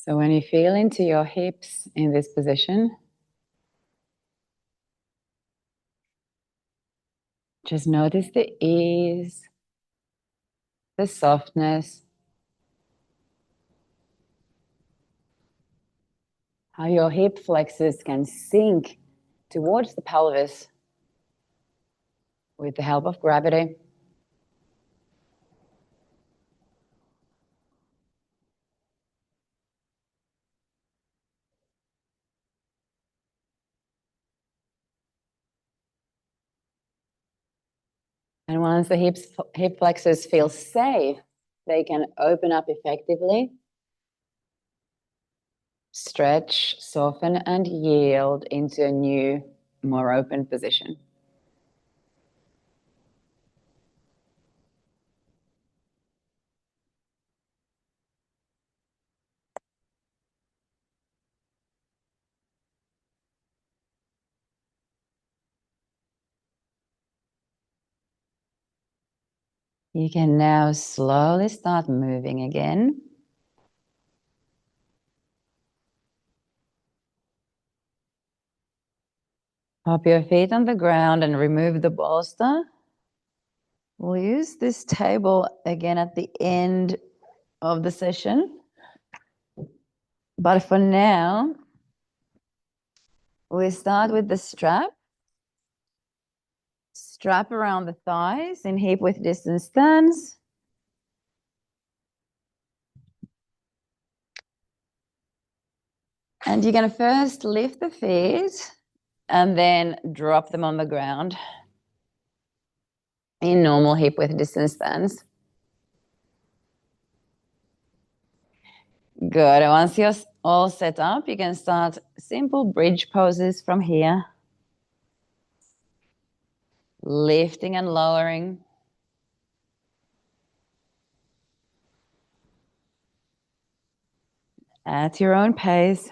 So when you feel into your hips in this position, just notice the ease, the softness, how your hip flexors can sink towards the pelvis with the help of gravity. And once the hip flexors feel safe, they can open up effectively, stretch, soften, and yield into a new, more open position. You can now slowly start moving again. Pop your feet on the ground and remove the bolster. We'll use this table again at the end of the session. But for now, we start with the strap. Strap around the thighs in hip width distance stance. And you're going to first lift the feet and then drop them on the ground in normal hip width distance stance. Good. And once you're all set up, you can start simple bridge poses from here. Lifting and lowering. At your own pace.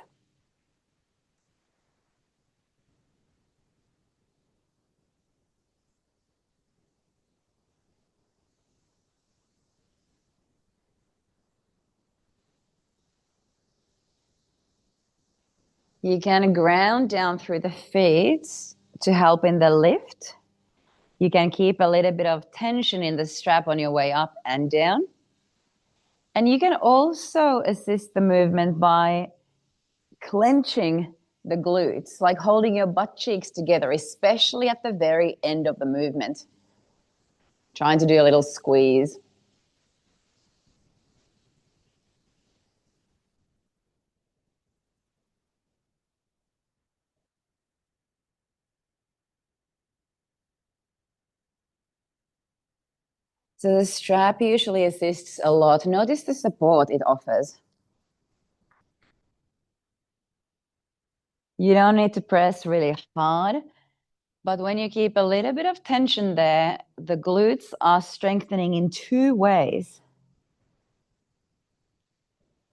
You can ground down through the feet to help in the lift. You can keep a little bit of tension in the strap on your way up and down. And you can also assist the movement by clenching the glutes, like holding your butt cheeks together, especially at the very end of the movement. Trying to do a little squeeze. So the strap usually assists a lot. Notice the support it offers. You don't need to press really hard, but when you keep a little bit of tension there, the glutes are strengthening in two ways.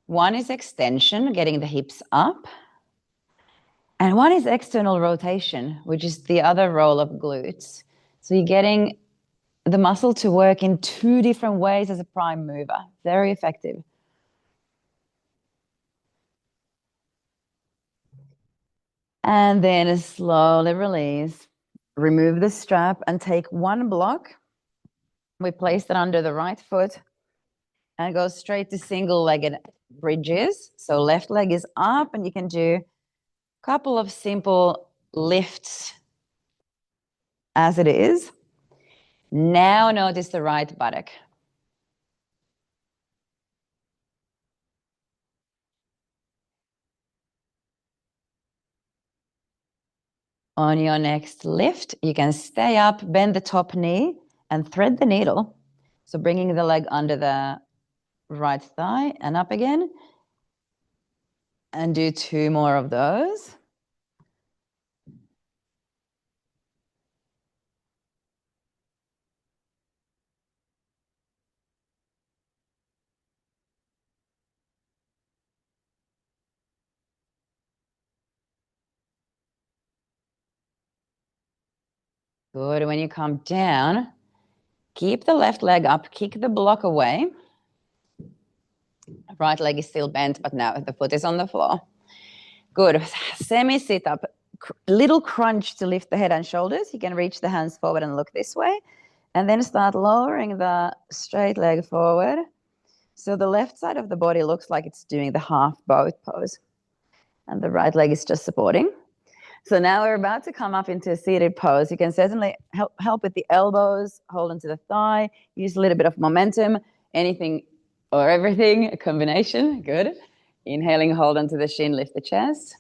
One is extension, getting the hips up, and one is external rotation, which is the other role of glutes. So you're getting the muscle to work in two different ways as a prime mover. Very effective. And then slowly release. Remove the strap and take one block. We place it under the right foot and go straight to single-legged bridges. So left leg is up and you can do a couple of simple lifts as it is. Now notice the right buttock. On your next lift, you can stay up, bend the top knee, and thread the needle. So bringing the leg under the right thigh and up again. And do two more of those. Good. When you come down, keep the left leg up, kick the block away. Right leg is still bent, but now the foot is on the floor. Good. Semi-sit up. Little crunch to lift the head and shoulders. You can reach the hands forward and look this way. And then start lowering the straight leg forward. So the left side of the body looks like it's doing the half boat pose. And the right leg is just supporting. So now we're about to come up into a seated pose. You can certainly help with the elbows, hold onto the thigh, use a little bit of momentum, anything or everything, a combination. Good. Inhaling, hold onto the shin, lift the chest.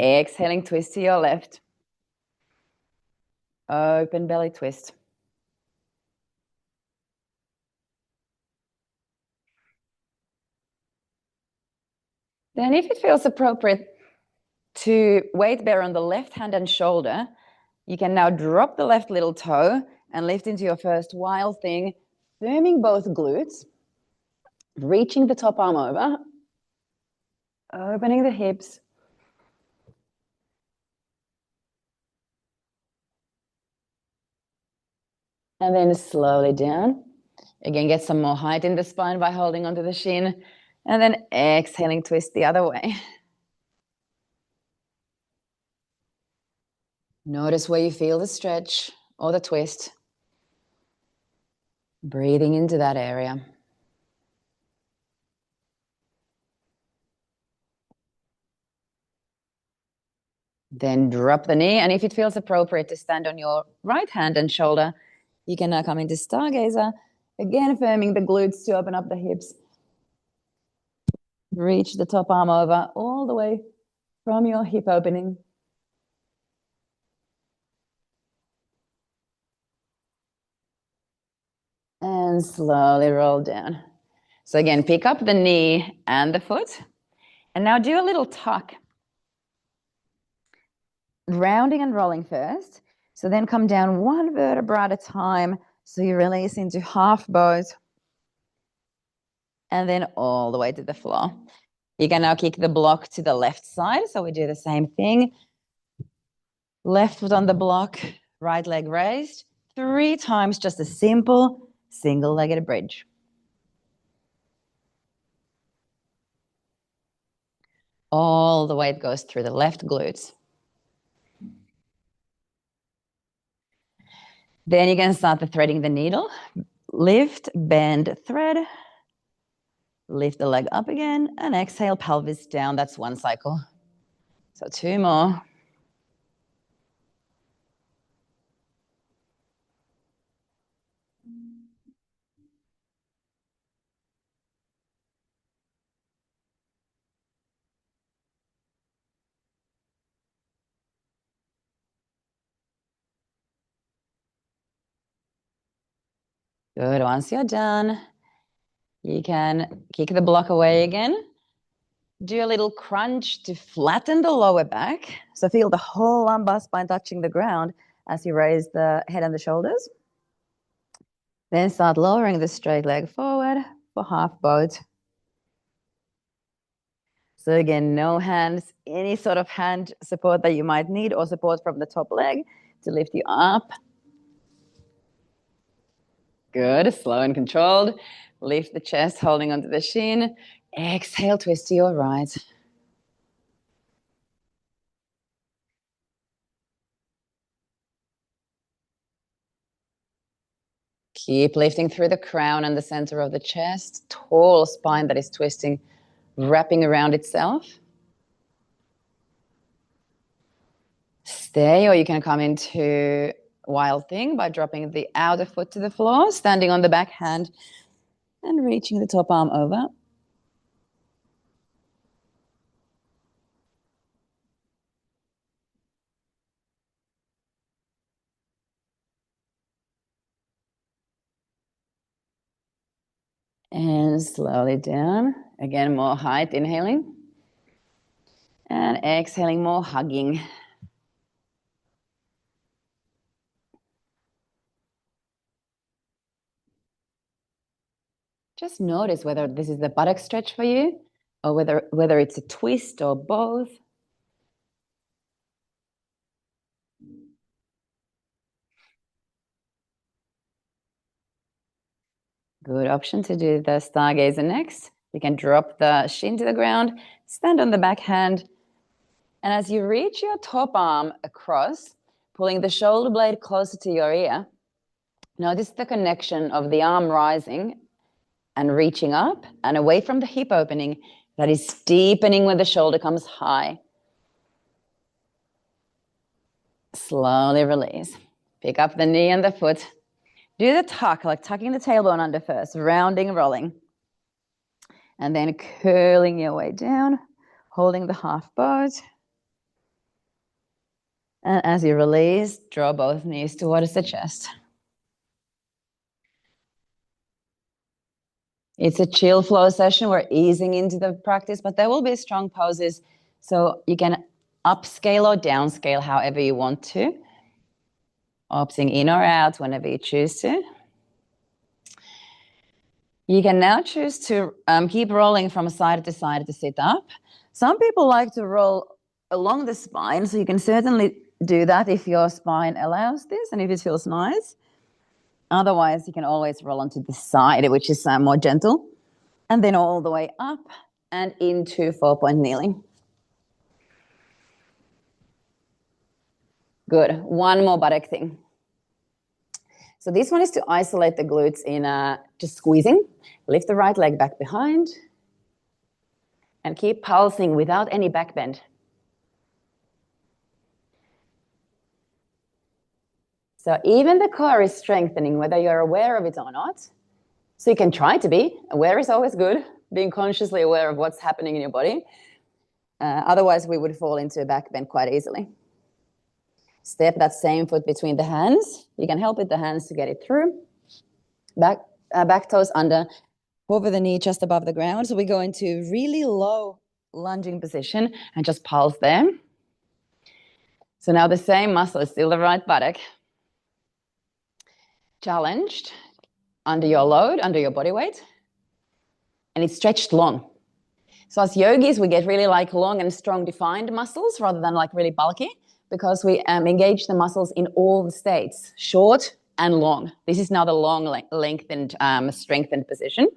Exhaling, twist to your left. Open belly twist. Then if it feels appropriate to weight bear on the left hand and shoulder, you can now drop the left little toe and lift into your first wild thing, firming both glutes, reaching the top arm over, opening the hips. And then slowly down. Again, get some more height in the spine by holding onto the shin. And then exhaling, twist the other way. Notice where you feel the stretch or the twist. Breathing into that area. Then drop the knee. And if it feels appropriate to stand on your right hand and shoulder, you can now come into Stargazer. Again, firming the glutes to open up the hips. Reach the top arm over all the way from your hip opening. And slowly roll down. So again, pick up the knee and the foot. And now do a little tuck. Rounding and rolling first. So then come down one vertebra at a time. So you release into half boat. And then all the way to the floor. You can now kick the block to the left side. So we do the same thing. Left foot on the block, right leg raised. 3 times, just a simple single-legged bridge. All the weight goes through the left glutes. Then you can start the threading the needle. Lift, bend, thread. Lift the leg up again and exhale, pelvis down. That's one cycle. So 2 more. Good. Once you're done, you can kick the block away again. Do a little crunch to flatten the lower back. So feel the whole lumbar spine touching the ground as you raise the head and the shoulders. Then start lowering the straight leg forward for half boat. So again, no hands, any sort of hand support that you might need or support from the top leg to lift you up. Good, slow and controlled. Lift the chest, holding onto the shin. Exhale, twist to your right. Keep lifting through the crown and the center of the chest. Tall spine that is twisting, wrapping around itself. Stay, or you can come into wild thing by dropping the outer foot to the floor, standing on the back hand and reaching the top arm over. And slowly down. Again, more height, inhaling. And exhaling, more hugging. Just notice whether this is the buttock stretch for you or whether it's a twist or both. Good option to do the stargazer next. You can drop the shin to the ground, stand on the back hand, and as you reach your top arm across, pulling the shoulder blade closer to your ear, notice the connection of the arm rising and reaching up and away from the hip opening that is deepening when the shoulder comes high. Slowly release. Pick up the knee and the foot. Do the tuck, like tucking the tailbone under first, rounding, rolling. And then curling your way down, holding the half boat. And as you release, draw both knees towards the chest. It's a chill flow session. We're easing into the practice, but there will be strong poses. So you can upscale or downscale however you want to, opting in or out whenever you choose to. You can now choose to keep rolling from side to side to sit up. Some people like to roll along the spine, so you can certainly do that if your spine allows this and if it feels nice. Otherwise, you can always roll onto the side, which is more gentle. And then all the way up and into 4-point kneeling. Good. One more buttock thing. So this one is to isolate the glutes in just squeezing. Lift the right leg back behind and keep pulsing without any back bend. So even the core is strengthening, whether you're aware of it or not. So you can try to be. Aware is always good, being consciously aware of what's happening in your body. Otherwise, we would fall into a back bend quite easily. Step that same foot between the hands. You can help with the hands to get it through. Back toes under, over the knee just above the ground. So we go into really low lunging position and just pulse there. So now the same muscle is still the right buttock. Challenged under your load, under your body weight. And it's stretched long. So as yogis, we get really like long and strong defined muscles rather than like really bulky, because we engage the muscles in all the states, short and long. This is now the long, lengthened, strengthened position.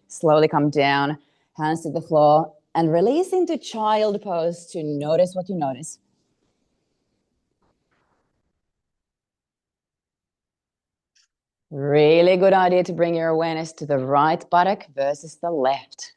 Slowly come down, hands to the floor, and release into child pose to notice what you notice. Really good idea to bring your awareness to the right buttock versus the left.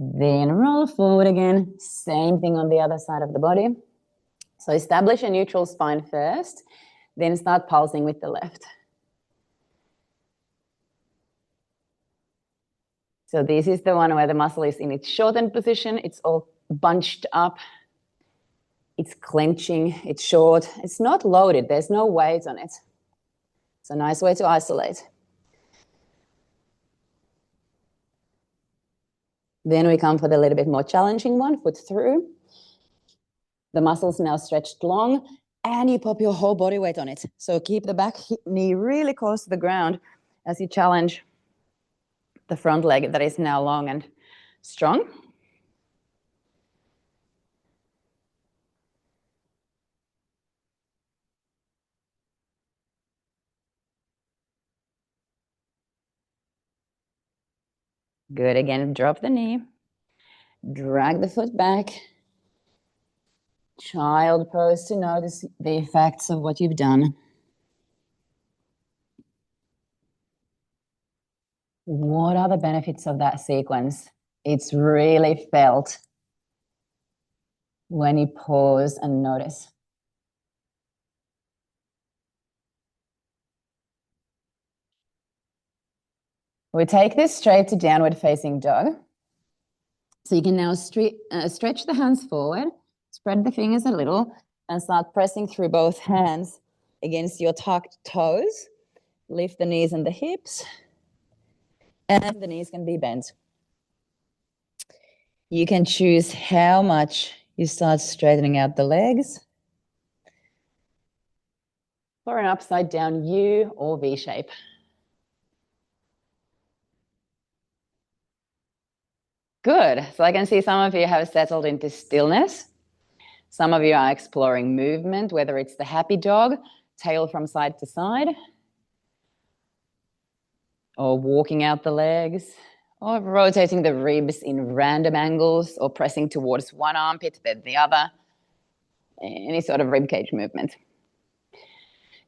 Then roll forward again. Same thing on the other side of the body. So establish a neutral spine first, then start pulsing with the left. So this is the one where the muscle is in its shortened position. It's all bunched up. It's clenching. It's short. It's not loaded. There's no weight on it. It's a nice way to isolate. Then we come for the little bit more challenging one, foot through. The muscle's now stretched long, and you pop your whole body weight on it. So keep the back knee really close to the ground as you challenge the front leg that is now long and strong. Good. Again, drop the knee. Drag the foot back. Child pose to notice the effects of what you've done. What are the benefits of that sequence? It's really felt when you pause and notice. We take this straight to downward facing dog. So you can now stretch the hands forward, spread the fingers a little, and start pressing through both hands against your tucked toes. Lift the knees and the hips, and the knees can be bent. You can choose how much you start straightening out the legs, for an upside down U or V shape. Good. So I can see some of you have settled into stillness. Some of you are exploring movement, whether it's the happy dog, tail from side to side, or walking out the legs, or rotating the ribs in random angles, or pressing towards one armpit, then the other. Any sort of rib cage movement.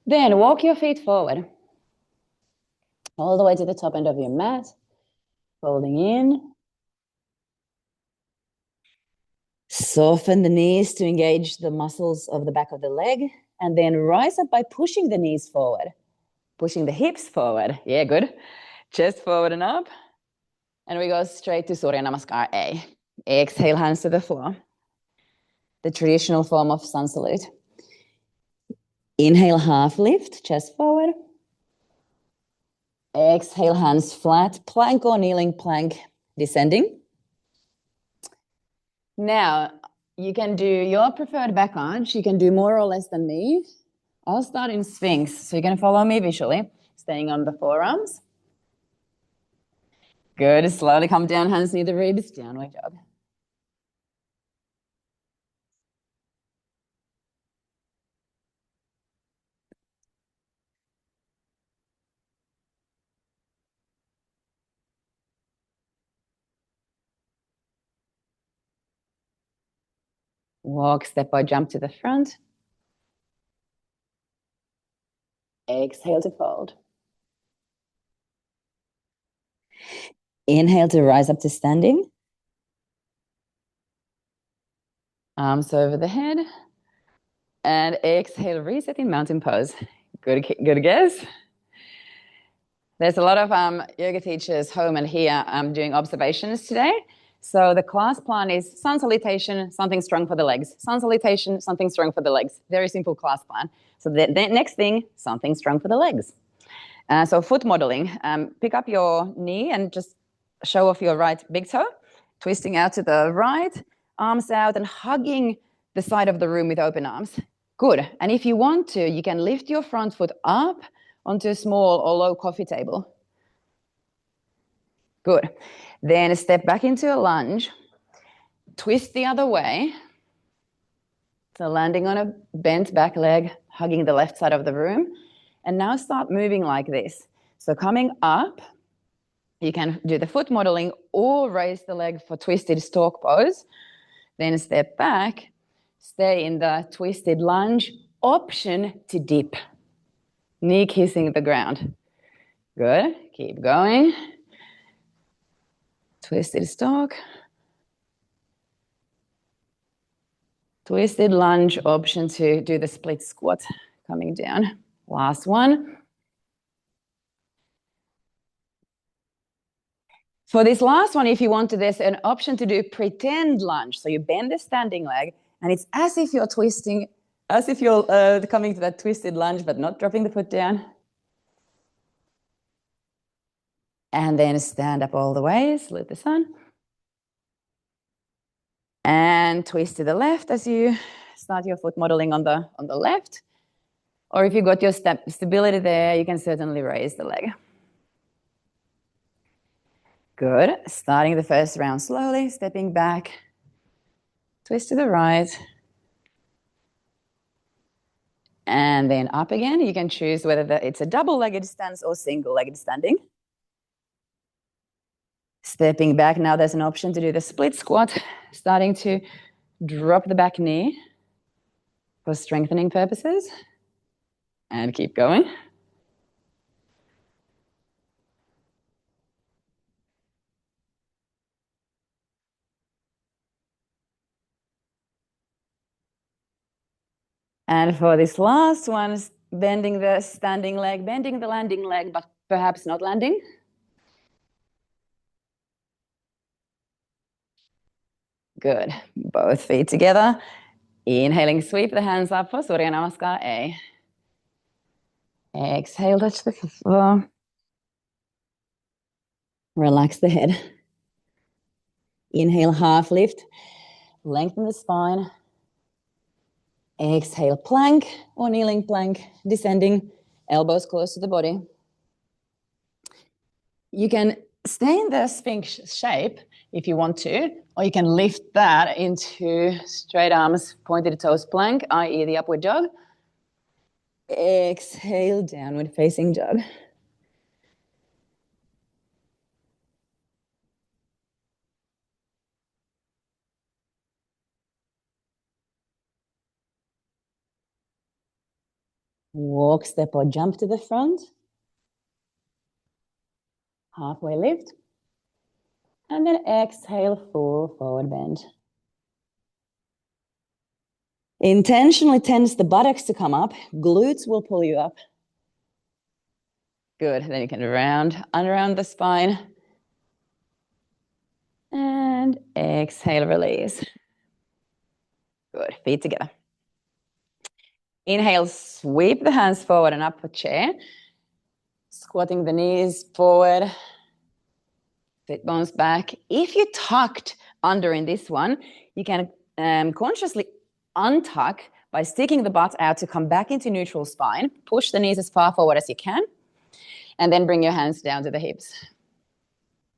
Then walk your feet forward, all the way to the top end of your mat, folding in. Soften the knees to engage the muscles of the back of the leg, and then rise up by pushing the knees forward, pushing the hips forward. Yeah, good. Chest forward and up. And we go straight to Surya Namaskar A. Exhale, hands to the floor. The traditional form of sun salute. Inhale, half lift, chest forward. Exhale, hands flat, plank or kneeling plank, descending. Now, you can do your preferred back arch. You can do more or less than me. I'll start in Sphinx, so you can follow me visually, staying on the forearms. Good. Slowly come down, hands near the ribs, downward dog. Walk, step or jump to the front. Exhale to fold. Inhale to rise up to standing. Arms over the head. And exhale, reset in mountain pose. Good guess. There's a lot of yoga teachers home and here doing observations today. So the class plan is sun salutation, something strong for the legs. Sun salutation, something strong for the legs. Very simple class plan. So the next thing, something strong for the legs. So foot modeling. Pick up your knee and just show off your right big toe. Twisting out to the right, arms out and hugging the side of the room with open arms. Good. And if you want to, you can lift your front foot up onto a small or low coffee table. Good. Then step back into a lunge. Twist the other way. So landing on a bent back leg, hugging the left side of the room. And now start moving like this. So coming up, you can do the foot modeling or raise the leg for twisted stork pose. Then step back, stay in the twisted lunge, option to dip. Knee kissing the ground. Good, keep going. Twisted stork. Twisted lunge, option to do the split squat, coming down. Last one. For this last one, if you want to, there's an option to do pretend lunge. So you bend the standing leg, and it's as if you're twisting, as if you're coming to that twisted lunge, but not dropping the foot down. And then stand up all the way, salute the sun. And twist to the left as you start your foot modeling on the left. Or if you got your stability there, you can certainly raise the leg. Good. Starting the first round slowly, stepping back, twist to the right. And then up again. You can choose whether it's a double-legged stance or single-legged standing. Stepping back, now there's an option to do the split squat, starting to drop the back knee for strengthening purposes. And keep going. And for this last one, bending the standing leg, bending the landing leg, but perhaps not landing. Good. Both feet together. Inhaling, sweep the hands up for Surya Namaskar A. Exhale, touch the floor. Relax the head. Inhale, half lift. Lengthen the spine. Exhale, plank or kneeling plank, descending, elbows close to the body. You can stay in the Sphinx shape if you want to, or you can lift that into straight arms, pointed toes plank, i.e. the upward dog. Exhale, downward facing dog. Walk, step, or jump to the front. Halfway lift. And then exhale, full forward bend. Intentionally tense the buttocks to come up. Glutes will pull you up. Good. Then you can round, unround the spine. And exhale, release. Good. Feet together. Inhale, sweep the hands forward and up for chair. Squatting the knees forward. Sit bones back. If you tucked under in this one, you can consciously untuck by sticking the butt out to come back into neutral spine. Push the knees as far forward as you can. And then bring your hands down to the hips.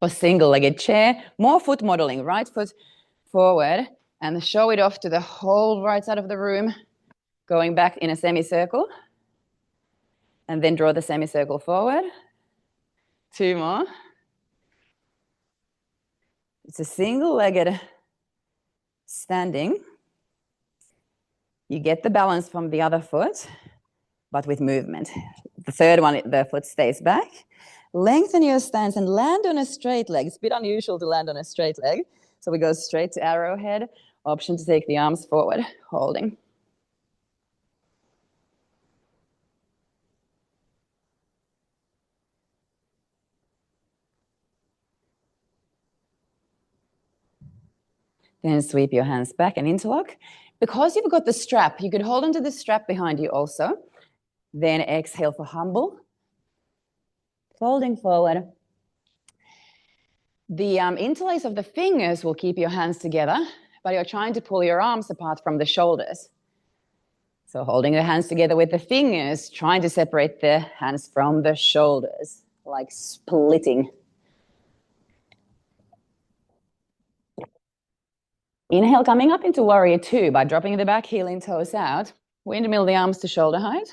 For single-legged chair, more foot modeling. Right foot forward and show it off to the whole right side of the room. Going back in a semicircle. And then draw the semicircle forward. 2 more. It's a single-legged standing. You get the balance from the other foot, but with movement. The third one, the foot stays back. Lengthen your stance and land on a straight leg. It's a bit unusual to land on a straight leg. So we go straight to arrowhead. Option to take the arms forward, holding. Then sweep your hands back and interlock. Because you've got the strap, you could hold onto the strap behind you also. Then exhale for humble. Folding forward. The interlace of the fingers will keep your hands together, but you're trying to pull your arms apart from the shoulders. So holding the hands together with the fingers, trying to separate the hands from the shoulders, like splitting. Inhale, coming up into warrior 2 by dropping the back heel and toes out. Windmill the arms to shoulder height.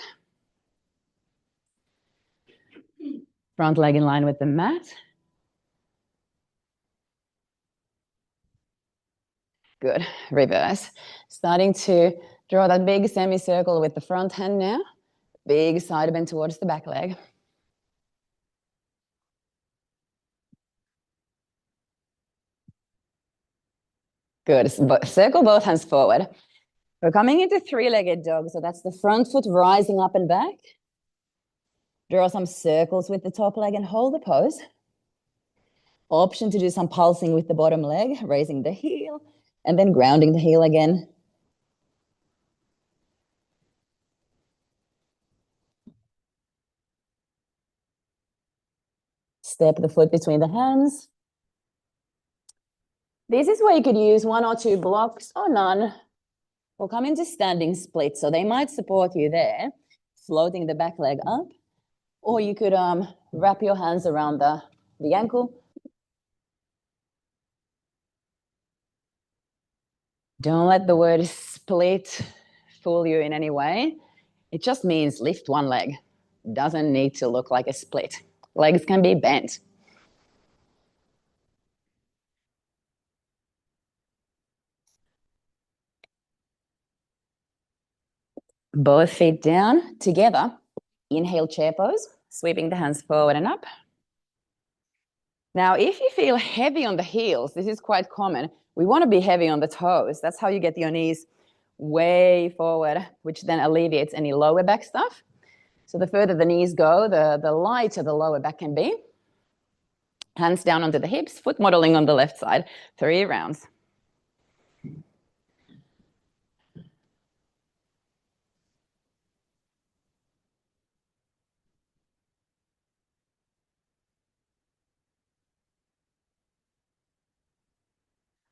Front leg in line with the mat. Good. Reverse. Starting to draw that big semicircle with the front hand now. Big side bend towards the back leg. Good. Circle both hands forward. We're coming into 3-legged dog. So that's the front foot rising up and back. Draw some circles with the top leg and hold the pose. Option to do some pulsing with the bottom leg, raising the heel and then grounding the heel again. Step the foot between the hands. This is where you could use 1 or 2 blocks or none. We'll come into standing split. So they might support you there, floating the back leg up. Or you could wrap your hands around the ankle. Don't let the word split fool you in any way. It just means lift one leg. Doesn't need to look like a split. Legs can be bent. Both feet down together. Inhale, chair pose, sweeping the hands forward and up. Now, if you feel heavy on the heels, this is quite common. We want to be heavy on the toes. That's how you get your knees way forward, which then alleviates any lower back stuff. So the further the knees go, the lighter the lower back can be. Hands down onto the hips, foot modeling on the left side. 3 rounds.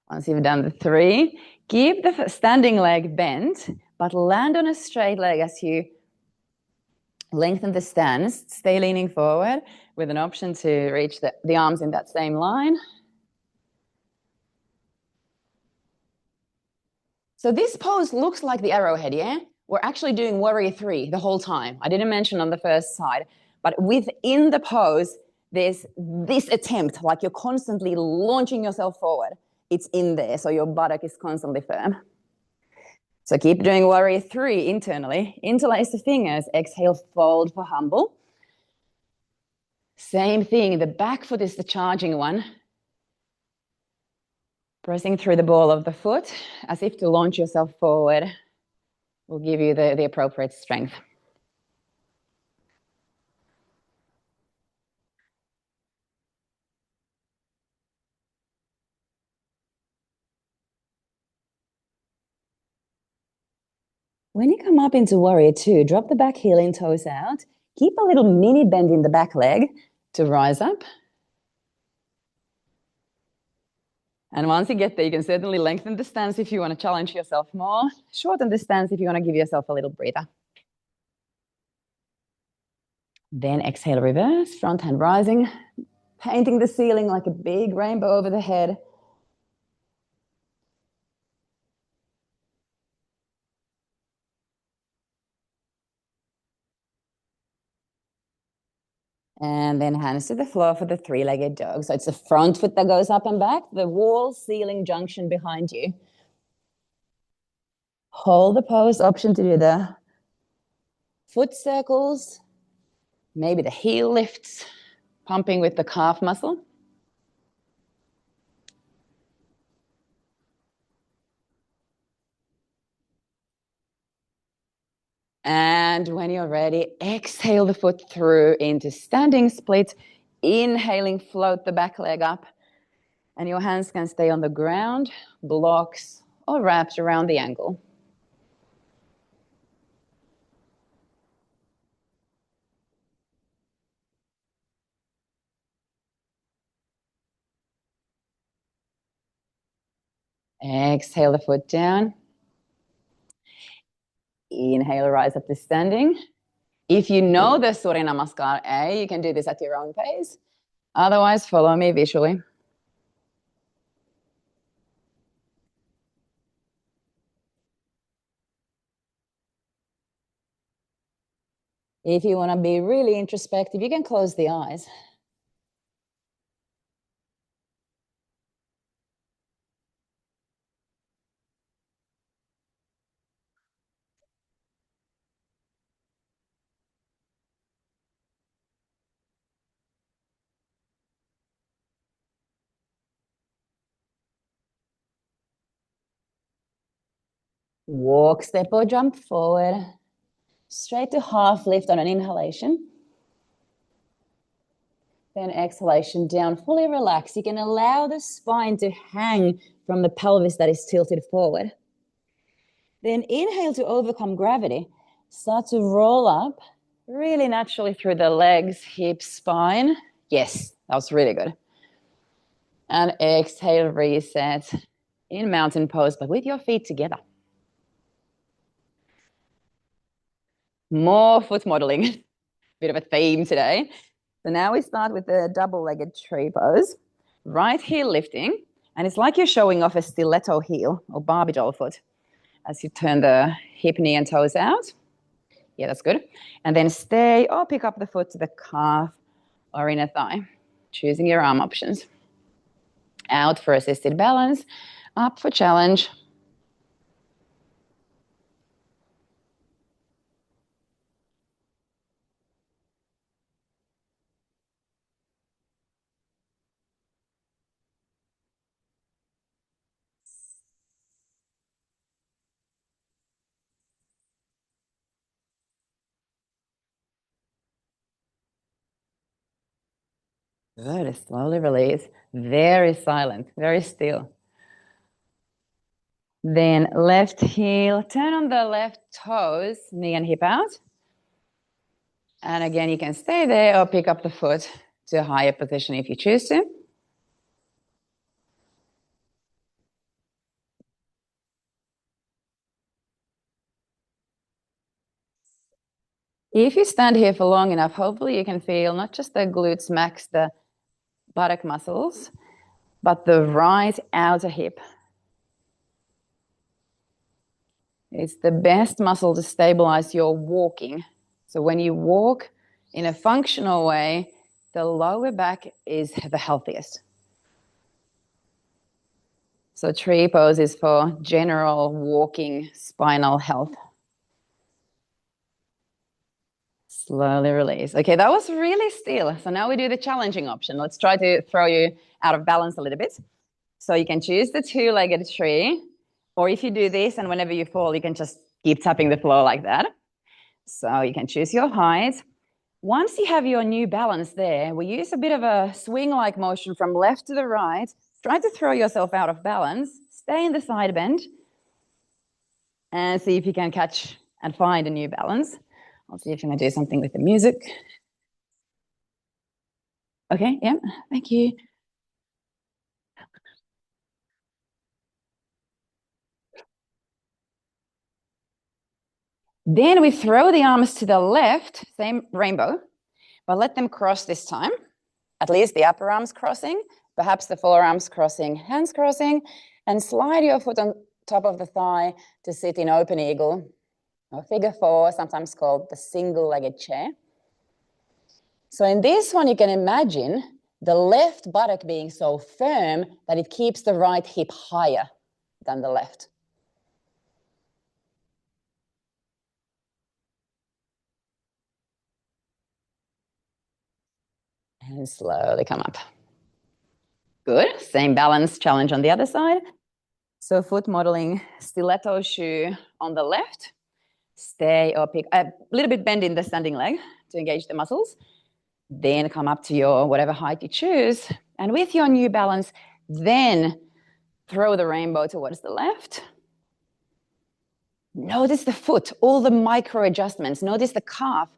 Once you've done the 3, keep the standing leg bent, but land on a straight leg as you lengthen the stance. Stay leaning forward with an option to reach the arms in that same line. So this pose looks like the arrowhead, yeah? We're actually doing warrior 3 the whole time. I didn't mention on the first side, but within the pose, there's this attempt, like you're constantly launching yourself forward. It's in there, so your buttock is constantly firm. So keep doing warrior 3 internally. Interlace the fingers, exhale, fold for humble. Same thing, the back foot is the charging one. Pressing through the ball of the foot as if to launch yourself forward will give you the appropriate strength. When you come up into warrior 2, drop the back heel in, toes out. Keep a little mini bend in the back leg to rise up. And once you get there, you can certainly lengthen the stance if you want to challenge yourself more. Shorten the stance if you want to give yourself a little breather. Then exhale, reverse, front hand rising, painting the ceiling like a big rainbow over the head. And then hands to the floor for the three-legged dog. So it's the front foot that goes up and back, the wall ceiling junction behind you. Hold the pose, option to do the foot circles, maybe the heel lifts, pumping with the calf muscle. And when you're ready, exhale the foot through into standing split. Inhaling, float the back leg up. And your hands can stay on the ground, blocks, or wrapped around the ankle. Exhale the foot down. Inhale, rise up to standing. If you know the Surya Namaskar A, you can do this at your own pace. Otherwise, follow me visually. If you want to be really introspective, you can close the eyes. Walk, step, or jump forward. Straight to half lift on an inhalation. Then exhalation down, fully relax. You can allow the spine to hang from the pelvis that is tilted forward. Then inhale to overcome gravity. Start to roll up really naturally through the legs, hips, spine. Yes, that was really good. And exhale, reset in mountain pose, but with your feet together. More foot modeling. Bit of a theme today. So now we start with the double-legged tree pose. Right heel lifting, and it's like you're showing off a stiletto heel or Barbie doll foot as you turn the hip, knee, and toes out. Yeah, that's good. And then stay or pick up the foot to the calf or inner thigh, choosing your arm options. Out for assisted balance, up for challenge. Good, slowly release. Very silent, very still. Then left heel, turn on the left toes, knee and hip out. And again, you can stay there or pick up the foot to a higher position if you choose to. If you stand here for long enough, hopefully you can feel not just the glutes max, the buttock muscles, but the right outer hip. It's the best muscle to stabilize your walking. So when you walk in a functional way, the lower back is the healthiest. So tree pose is for general walking spinal health. Slowly release. Okay, that was really still. So now we do the challenging option. Let's try to throw you out of balance a little bit. So you can choose the two-legged tree, or if you do this and whenever you fall, you can just keep tapping the floor like that. So you can choose your height. Once you have your new balance there, we use a bit of a swing-like motion from left to the right. Try to throw yourself out of balance. Stay in the side bend and see if you can catch and find a new balance. I'll see if I'm going to do something with the music. Okay, yeah, thank you. Then we throw the arms to the left, same rainbow, but let them cross this time. At least the upper arms crossing, perhaps the forearms crossing, hands crossing, and slide your foot on top of the thigh to sit in open eagle, or figure four, sometimes called the single-legged chair. So in this one, you can imagine the left buttock being so firm that it keeps the right hip higher than the left. And slowly come up. Good. Same balance challenge on the other side. So foot modeling stiletto shoe on the left. Stay or pick a little bit bend in the standing leg to engage the muscles. Then come up to your whatever height you choose. And with your new balance, then throw the rainbow towards the left. Notice the foot, all the micro adjustments. Notice the calf,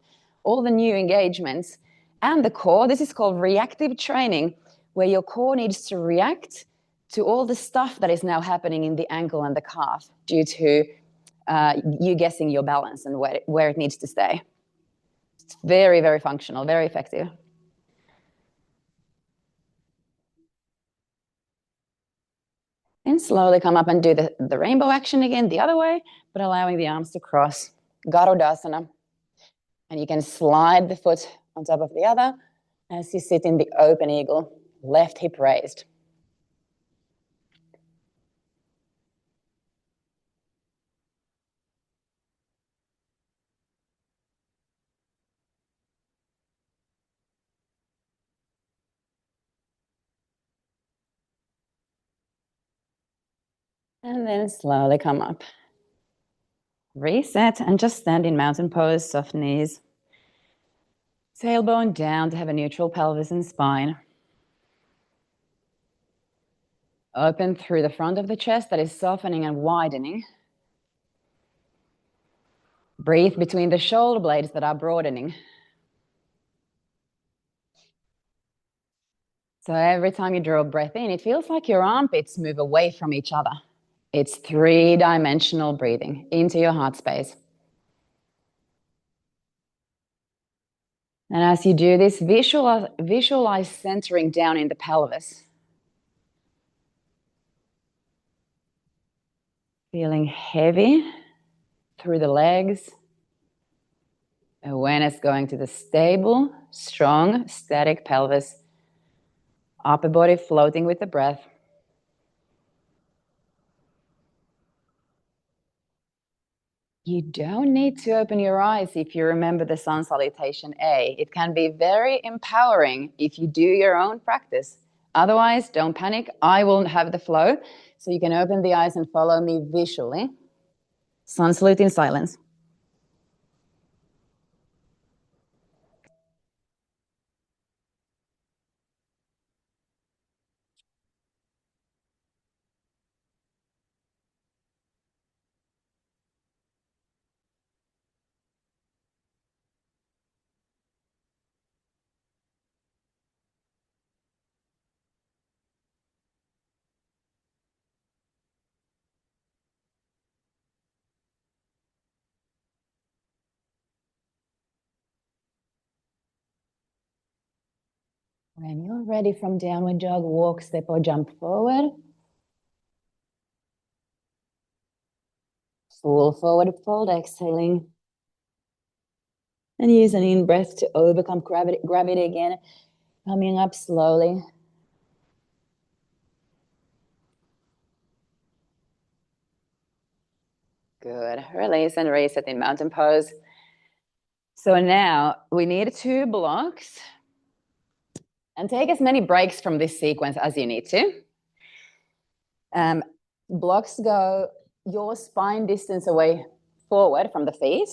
all the new engagements. And the core, this is called reactive training, where your core needs to react to all the stuff that is now happening in the ankle and the calf due to you guessing your balance and where it needs to stay. It's very, very functional, very effective. And slowly come up and do the rainbow action again the other way, but allowing the arms to cross. Garudasana. And you can slide the foot on top of the other as you sit in the open eagle, left hip raised. And then slowly come up. Reset and just stand in mountain pose, soft knees. Tailbone down to have a neutral pelvis and spine. Open through the front of the chest that is softening and widening. Breathe between the shoulder blades that are broadening. So every time you draw a breath in, it feels like your armpits move away from each other. It's three-dimensional breathing into your heart space. And as you do this, visualize centering down in the pelvis. Feeling heavy through the legs. Awareness going to the stable, strong, static pelvis. Upper body floating with the breath. You don't need to open your eyes if you remember the sun salutation A. It can be very empowering if you do your own practice. Otherwise, don't panic. I will have the flow. So you can open the eyes and follow me visually. Sun salute in silence. When you're ready from downward dog, walk, step or jump forward. Full forward fold, exhaling. And use an in-breath to overcome gravity again. Coming up slowly. Good. Release and reset in mountain pose. So now we need 2 blocks. And take as many breaks from this sequence as you need to. Blocks go your spine distance away forward from the feet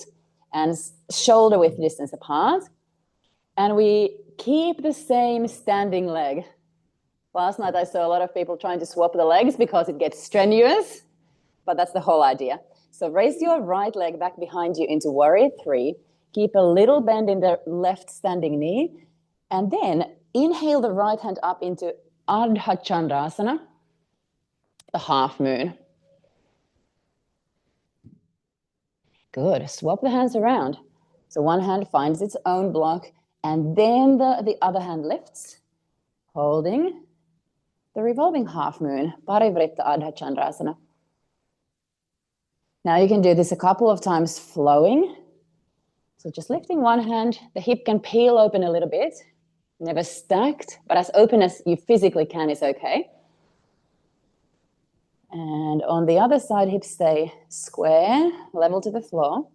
and shoulder width distance apart. And we keep the same standing leg. Last night I saw a lot of people trying to swap the legs because it gets strenuous, but that's the whole idea. So raise your right leg back behind you into warrior 3. Keep a little bend in the left standing knee. And then inhale the right hand up into Ardha Chandrasana, the half moon. Good. Swap the hands around. So one hand finds its own block, and then the other hand lifts, holding the revolving half moon, Parivritta Ardha Chandrasana. Now you can do this a couple of times flowing. So just lifting one hand, the hip can peel open a little bit, never stacked, but as open as you physically can is okay. And on the other side, hips stay square, level to the floor.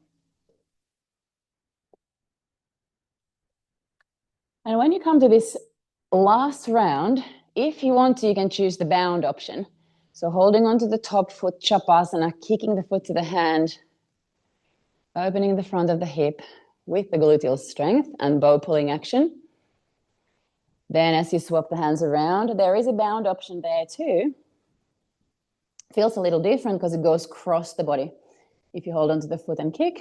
And when you come to this last round, if you want to, you can choose the bound option. So holding onto the top foot, Chapasana, kicking the foot to the hand, opening the front of the hip with the gluteal strength and bow pulling action. Then as you swap the hands around, there is a bound option there too. Feels a little different because it goes across the body. If you hold onto the foot and kick.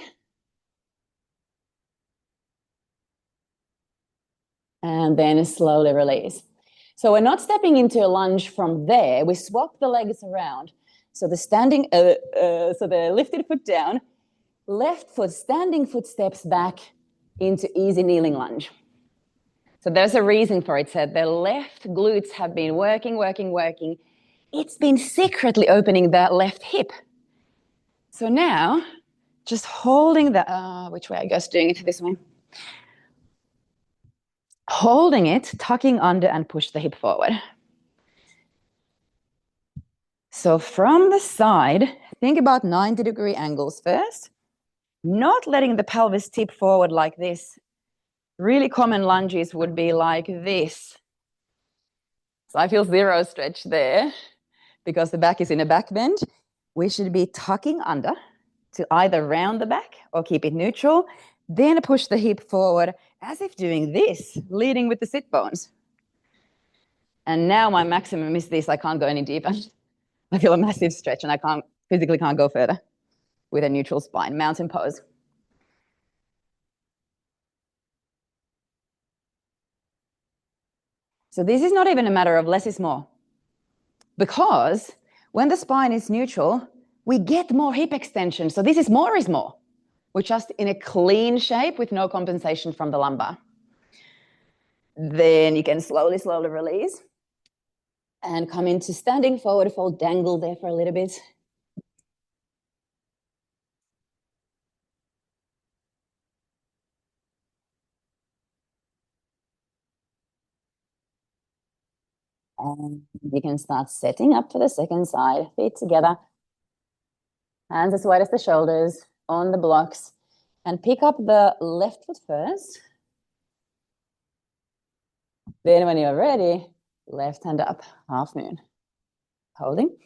And then slowly release. So we're not stepping into a lunge from there. We swap the legs around. So the so the lifted foot down, left foot, standing foot steps back into easy kneeling lunge. So there's a reason for it. Said the left glutes have been working. It's been secretly opening that left hip. So now, just holding the, which way I guess doing it this way. Holding it, tucking under and push the hip forward. So from the side, think about 90-degree angles first, not letting the pelvis tip forward like this. Really common lunges would be like this. So I feel zero stretch there because the back is in a back bend. We should be tucking under to either round the back or keep it neutral, then push the hip forward as if doing this, leading with the sit bones. And now my maximum is this. I can't go any deeper. I feel a massive stretch and I physically can't go further with a neutral spine. Mountain pose. So this is not even a matter of less is more, because when the spine is neutral, we get more hip extension. So this is more. We're just in a clean shape with no compensation from the lumbar. Then you can slowly release and come into standing forward fold, dangle there for a little bit. And you can start setting up for the second side, feet together, hands as wide as the shoulders on the blocks, and pick up the left foot first. Then when you're ready, left hand up, half moon. Holding.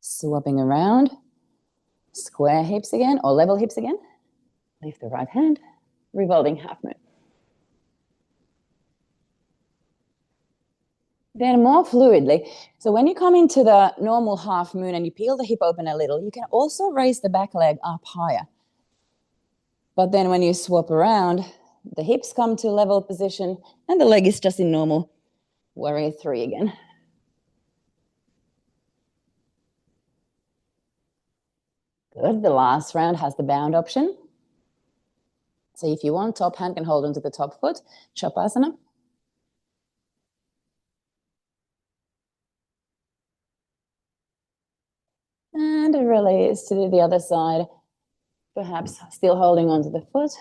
Swapping around, square hips again, or level hips again. Lift the right hand, revolving half moon. Then more fluidly. So when you come into the normal half moon and you peel the hip open a little, you can also raise the back leg up higher. But then when you swap around, the hips come to level position and the leg is just in normal warrior 3 again. Good. The last round has the bound option. So if you want, top hand can hold onto the top foot, Shavasana. And a release to do the other side, perhaps still holding onto the foot,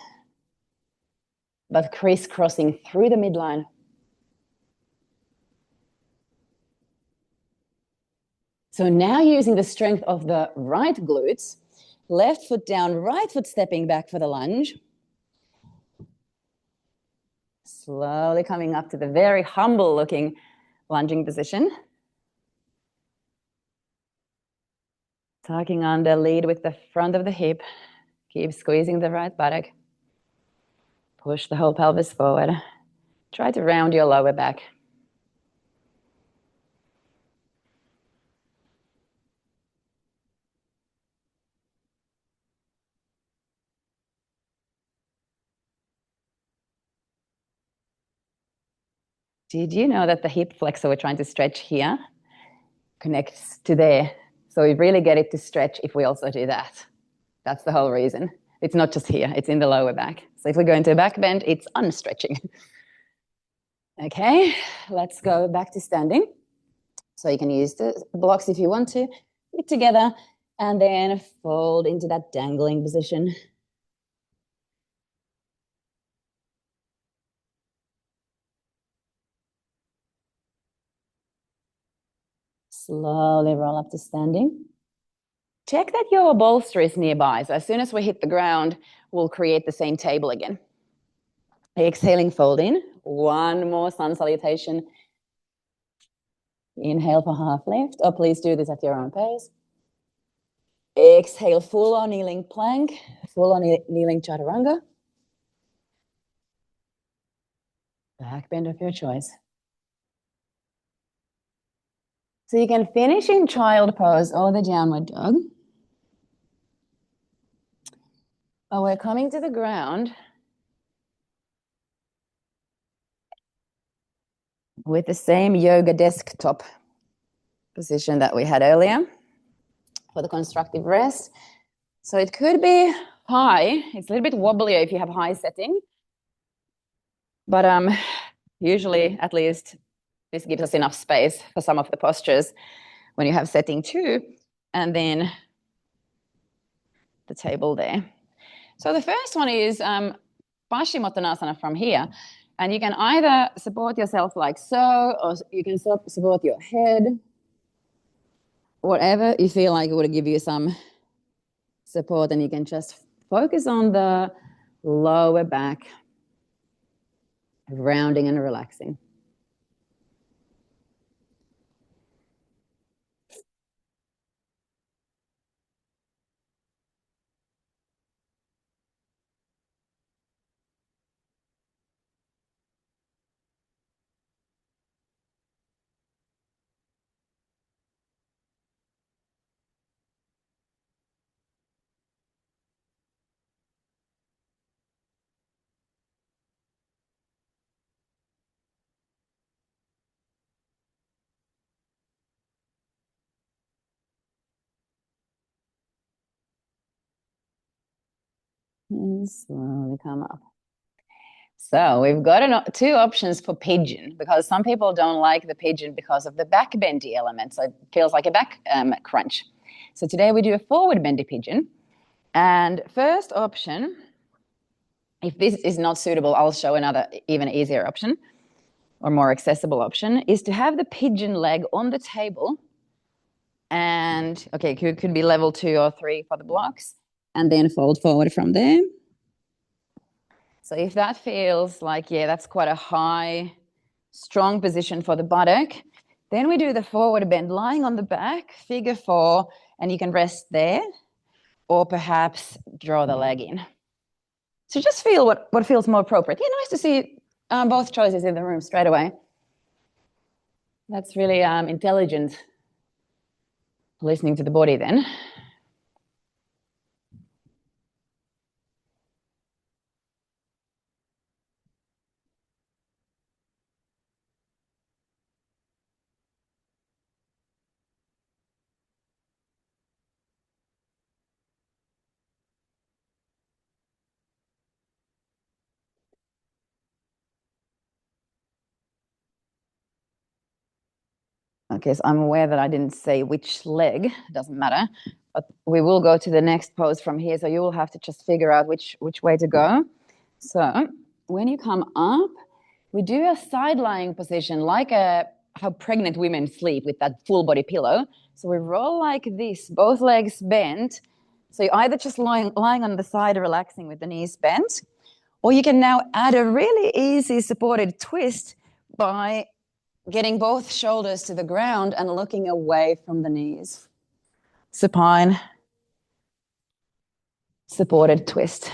but crisscrossing through the midline. So now using the strength of the right glutes, left foot down, right foot stepping back for the lunge. Slowly coming up to the very humble looking lunging position. Tucking under, lead with the front of the hip. Keep squeezing the right buttock. Push the whole pelvis forward. Try to round your lower back. Did you know that the hip flexor we're trying to stretch here connects to there? So we really get it to stretch if we also do that. That's the whole reason. It's not just here, it's in the lower back. So if we go into a back bend, it's unstretching. Okay, let's go back to standing. So you can use the blocks if you want to, put it together, and then fold into that dangling position. Slowly roll up to standing. Check that your bolster is nearby. So as soon as we hit the ground, we'll create the same table again. Exhaling, fold in. One more sun salutation. Inhale for half lift, or please do this at your own pace. Exhale, full on kneeling plank, full on kneeling chaturanga. Back bend of your choice. So you can finish in child pose or the downward dog. Oh, we're coming to the ground with the same yoga desktop position that we had earlier for the constructive rest. So it could be high. It's a little bit wobblier if you have high setting. But usually, at least, this gives us enough space for some of the postures when you have setting 2, and then the table there. So the first one is Paschimottanasana from here. And you can either support yourself like so, or you can support your head, whatever you feel like it would give you some support, and you can just focus on the lower back, rounding and relaxing. And slowly come up. So we've got 2 options for pigeon, because some people don't like the pigeon because of the back bendy element. So it feels like a back crunch. So today we do a forward bendy pigeon. And first option, if this is not suitable, I'll show another even easier option or more accessible option, is to have the pigeon leg on the table. And okay, could be level 2 or 3 for the blocks, and then fold forward from there. So if that feels like, yeah, that's quite a high, strong position for the buttock, then we do the forward bend lying on the back, figure 4, and you can rest there, or perhaps draw the leg in. So just feel what feels more appropriate. Yeah, nice to see both choices in the room straight away. That's really intelligent listening to the body then. Okay, so I'm aware that I didn't say which leg, doesn't matter, but we will go to the next pose from here. So you will have to just figure out which way to go. So when you come up, we do a side lying position, like how pregnant women sleep with that full body pillow. So we roll like this, both legs bent. So you're either just lying on the side, relaxing with the knees bent, or you can now add a really easy supported twist by getting both shoulders to the ground and looking away from the knees. Supine, supported twist.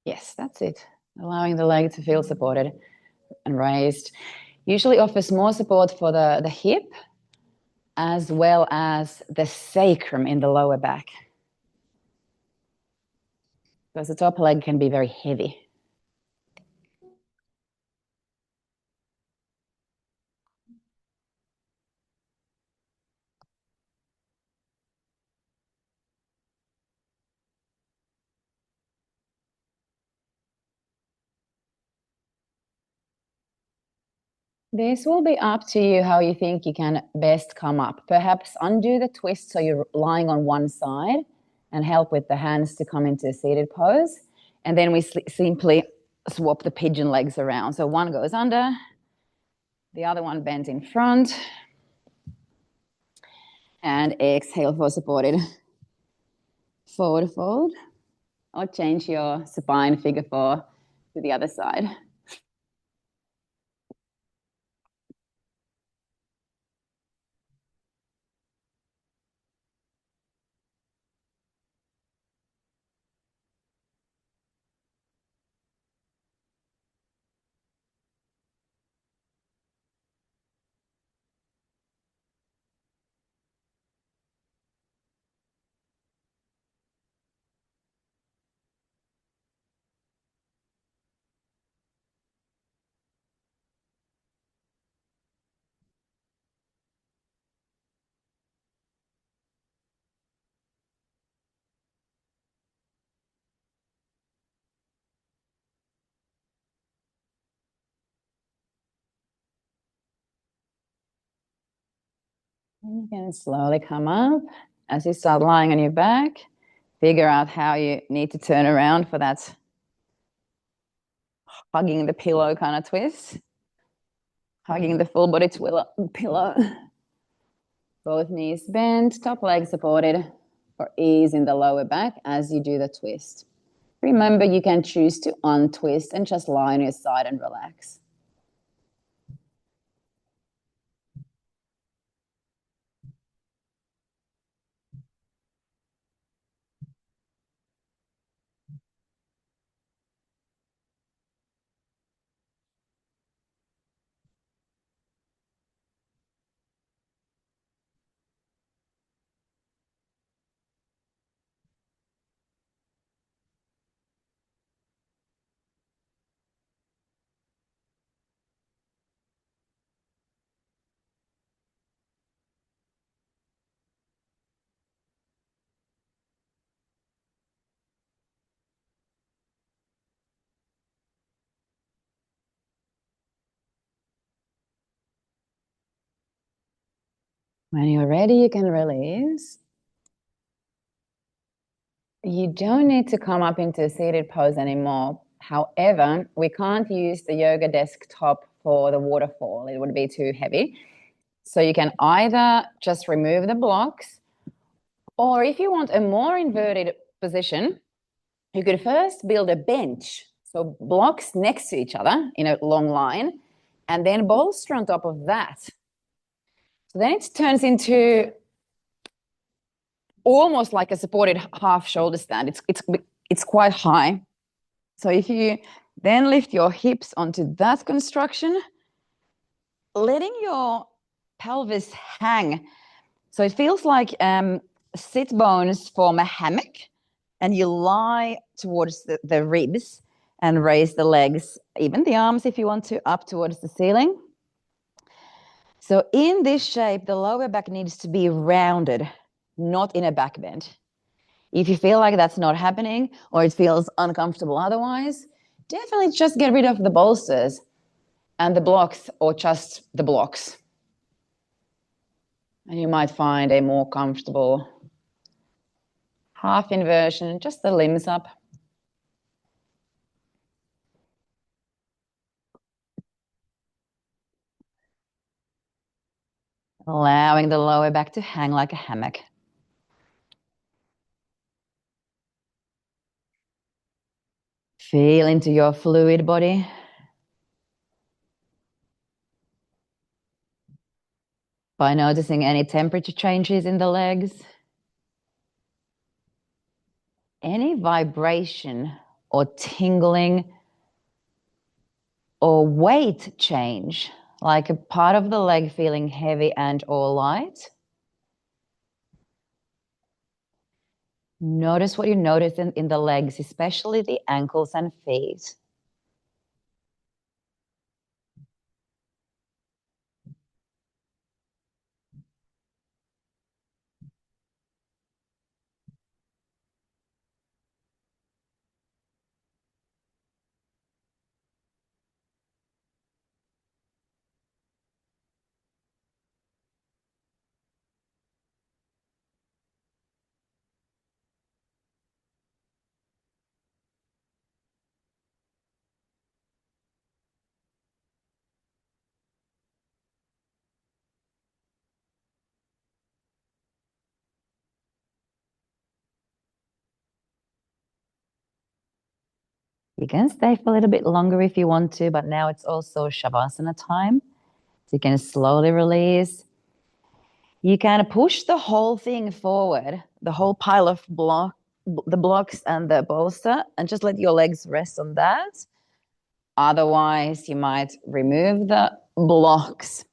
Yes, that's it. Allowing the leg to feel supported and raised. Usually offers more support for the hip as well as the sacrum in the lower back. Because the top leg can be very heavy. This will be up to you how you think you can best come up. Perhaps undo the twist so you're lying on one side and help with the hands to come into a seated pose. And then we simply swap the pigeon legs around. So one goes under, the other one bends in front. And exhale for supported forward fold. Or change your supine figure four to the other side. And you can slowly come up. As you start lying on your back, figure out how you need to turn around for that hugging the pillow kind of twist. Hugging the full body pillow. Both knees bent, top leg supported for ease in the lower back as you do the twist. Remember, you can choose to untwist and just lie on your side and relax. When you're ready, you can release. You don't need to come up into a seated pose anymore. However, we can't use the yoga desktop for the waterfall. It would be too heavy. So you can either just remove the blocks, or if you want a more inverted position, you could first build a bench. So blocks next to each other in a long line, and then bolster on top of that. So then it turns into almost like a supported half shoulder stand. It's quite high. So if you then lift your hips onto that construction, letting your pelvis hang. So it feels like sit bones form a hammock, and you lie towards the ribs and raise the legs, even the arms if you want to, up towards the ceiling. So in this shape, the lower back needs to be rounded. not in a back bend. If you feel like that's not happening or it feels uncomfortable otherwise, definitely just get rid of the bolsters and the blocks, or just the blocks. And you might find a more comfortable half inversion, just the limbs up. Allowing the lower back to hang like a hammock. Feel into your fluid body. By noticing any temperature changes in the legs, any vibration or tingling or weight change, like a part of the leg feeling heavy and or light. Notice what you notice in the legs, especially the ankles and feet. You can stay for a little bit longer if you want to, but now it's also Shavasana time. So you can slowly release. You can push the whole thing forward, the whole pile of the blocks and the bolster, and just let your legs rest on that. Otherwise, you might remove the blocks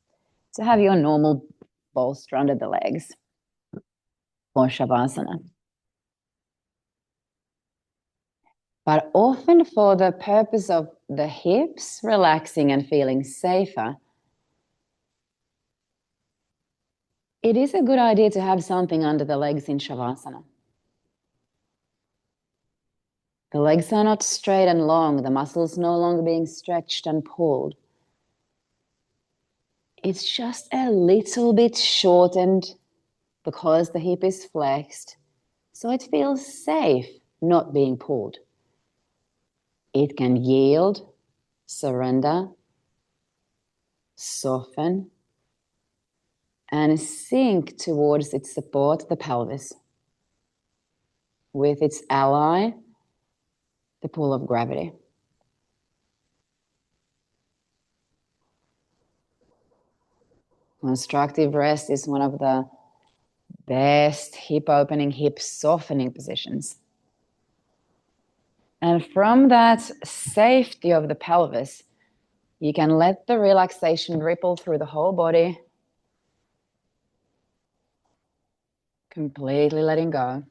to have your normal bolster under the legs for Shavasana. But often for the purpose of the hips relaxing and feeling safer, it is a good idea to have something under the legs in Shavasana. The legs are not straight and long, the muscles no longer being stretched and pulled. It's just a little bit shortened because the hip is flexed, so it feels safe not being pulled. It can yield, surrender, soften, and sink towards its support, the pelvis, with its ally, the pull of gravity. Constructive rest is one of the best hip opening, hip softening positions. And from that safety of the pelvis, you can let the relaxation ripple through the whole body, completely letting go.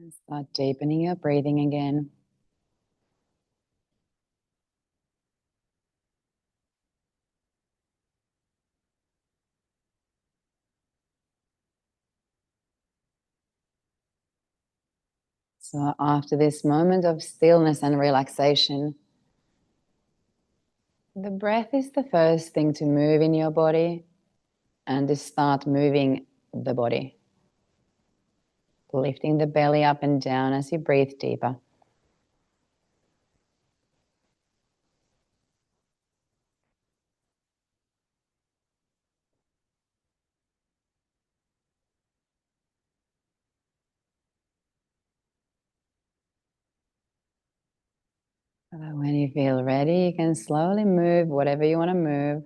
Start deepening your breathing again. So after this moment of stillness and relaxation, the breath is the first thing to move in your body and to start moving the body. Lifting the belly up and down as you breathe deeper. When you feel ready, you can slowly move whatever you want to move.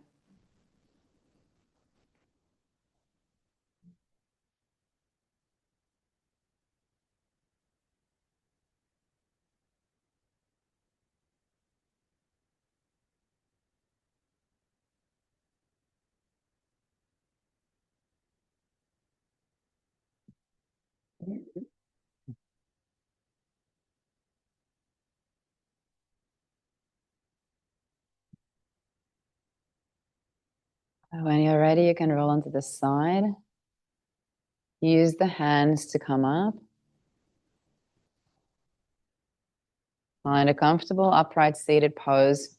When you're ready, you can roll onto the side. Use the hands to come up. Find a comfortable upright seated pose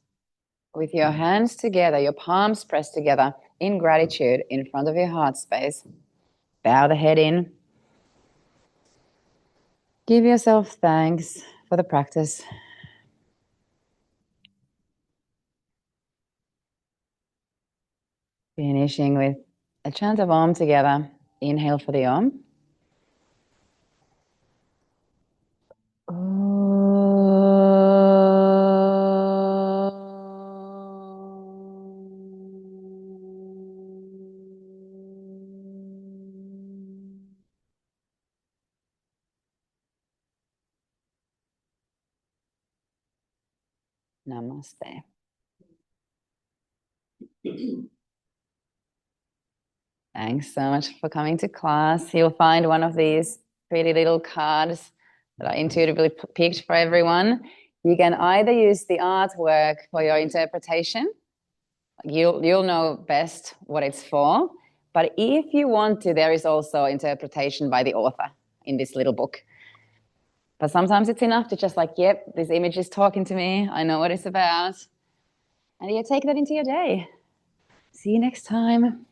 with your hands together, your palms pressed together in gratitude in front of your heart space. Bow the head in. Give yourself thanks for the practice. Finishing with a chant of Om together. Inhale for the Om. Namaste. Thanks so much for coming to class. You'll find one of these pretty little cards that I intuitively picked for everyone. You can either use the artwork for your interpretation. You'll know best what it's for. But if you want to, there is also interpretation by the author in this little book. But sometimes it's enough to just like, yep, this image is talking to me. I know what it's about. And you take that into your day. See you next time.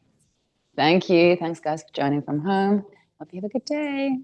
Thank you. Thanks, guys, for joining from home. Hope you have a good day.